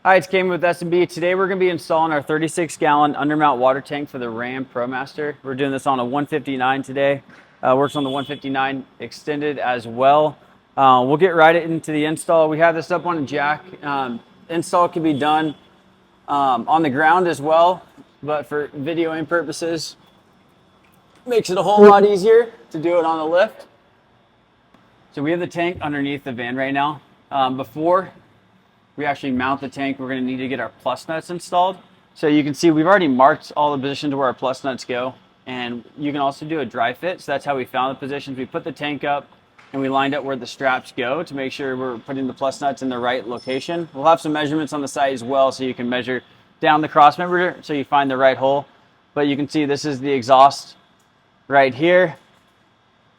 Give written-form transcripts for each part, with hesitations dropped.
Hi, it's Cam with S&B. Today we're going to be installing our 36-gallon undermount water tank for the Ram ProMaster. We're doing this on a 159 today. Works on the 159 extended as well. We'll get right into the install. We have this up on a jack. Install can be done on the ground as well, but for videoing purposes, makes it a whole lot easier to do it on the lift. So we have the tank underneath the van right now. Before we actually mount the tank, we're going to need to get our plus nuts installed. So you can see we've already marked all the positions where our plus nuts go, and you can also do a dry fit. So that's how we found the positions. We put the tank up and we lined up where the straps go to make sure we're putting the plus nuts in the right location. We'll have some measurements on the site as well, so you can measure down the cross member so you find the right hole. But you can see this is the exhaust right here.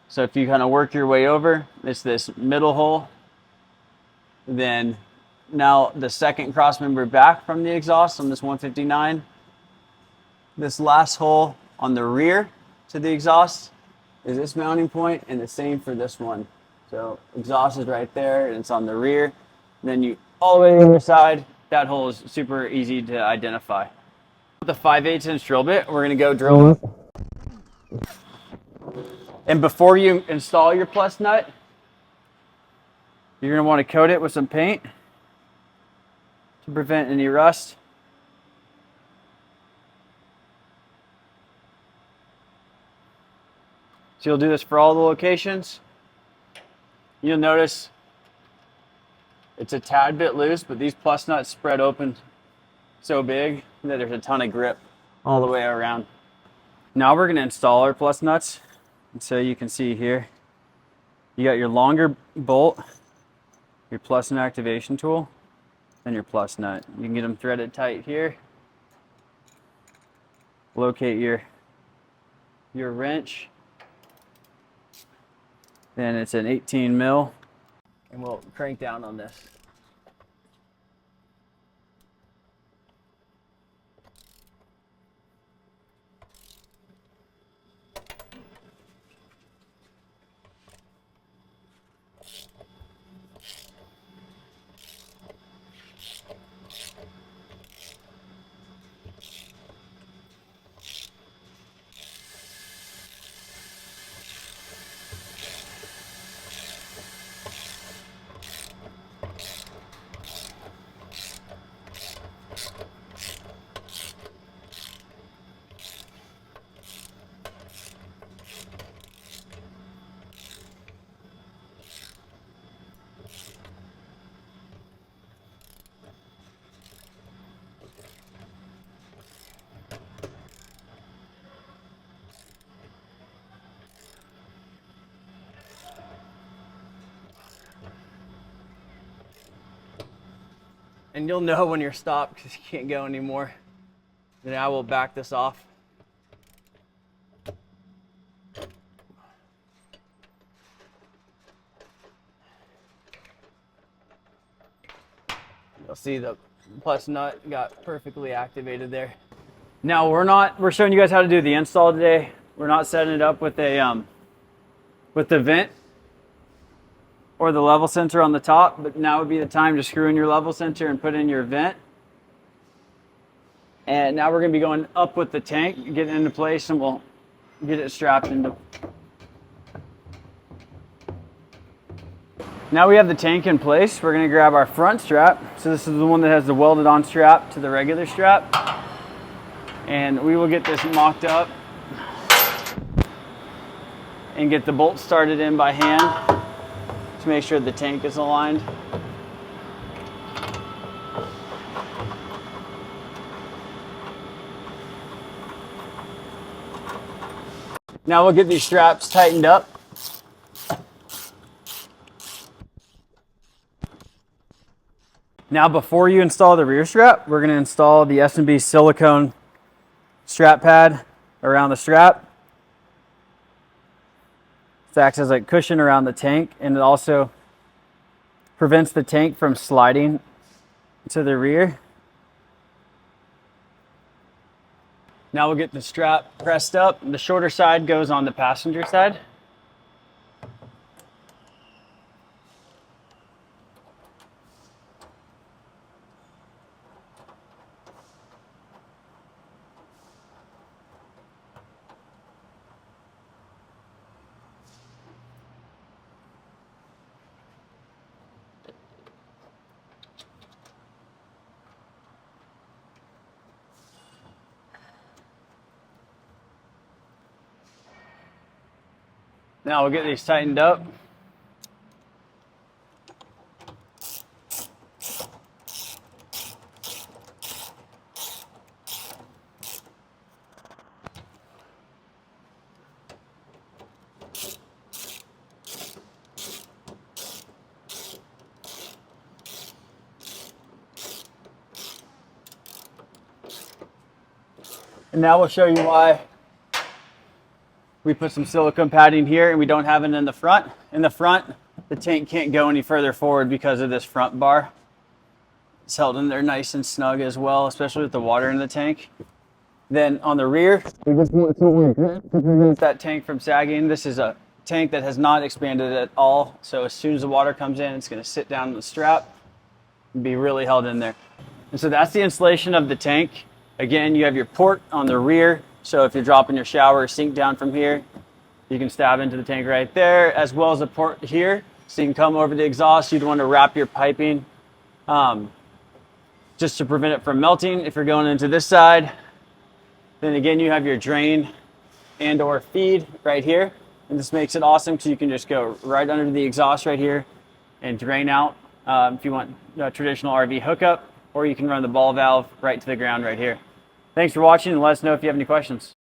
So if you kind of work your way over, it's this middle hole. Then now the second cross member back from the exhaust on this 159. This last hole on the rear to the exhaust is this mounting point, and the same for this one. So exhaust is right there and it's on the rear. And then you all the way to the other side, that hole is super easy to identify. With the 5/8 inch drill bit, we're gonna go drill. And before you install your plus nut, you're gonna want to coat it with some paint to prevent any rust. So you'll do this for all the locations. You'll notice it's a tad bit loose, but these plus nuts spread open so big that there's a ton of grip all the way around. Now we're going to install our plus nuts. And so you can see here, you got your longer bolt, your plus nut activation tool, and your plus nut. You can get them threaded tight here. Locate your wrench. Then it's an 18 mil, and we'll crank down on this. And you'll know when you're stopped because you can't go anymore. Then I will back this off. You'll see the plus nut got perfectly activated there. Now we're showing you guys how to do the install today. We're not setting it up with the vent or the level sensor on the top, but now would be the time to screw in your level sensor and put in your vent. And now we're going to be going up with the tank, get it into place, and we'll get it strapped into. Now we have the tank in place, we're going to grab our front strap. So this is the one that has the welded on strap to the regular strap. And we will get this mocked up and get the bolts started in by hand to make sure the tank is aligned. Now we'll get these straps tightened up. Now before you install the rear strap, we're going to install the S&B silicone strap pad around the strap. It acts as a cushion around the tank, and it also prevents the tank from sliding to the rear. Now we'll get the strap pressed up. The shorter side goes on the passenger side. Now we'll get these tightened up. And now we'll show you why we put some silicone padding here and we don't have it in the front. In the front, the tank can't go any further forward because of this front bar. It's held in there nice and snug as well, especially with the water in the tank. Then on the rear, we just want to prevent that tank from sagging. This is a tank that has not expanded at all. So as soon as the water comes in, it's going to sit down on the strap and be really held in there. And so that's the installation of the tank. Again, you have your port on the rear. So if you're dropping your shower or sink down from here, you can stab into the tank right there, as well as a port here. So you can come over the exhaust. You'd want to wrap your piping just to prevent it from melting. If you're going into this side, then again, you have your drain and or feed right here. And this makes it awesome because you can just go right under the exhaust right here and drain out if you want a traditional RV hookup, or you can run the ball valve right to the ground right here. Thanks for watching, and let us know if you have any questions.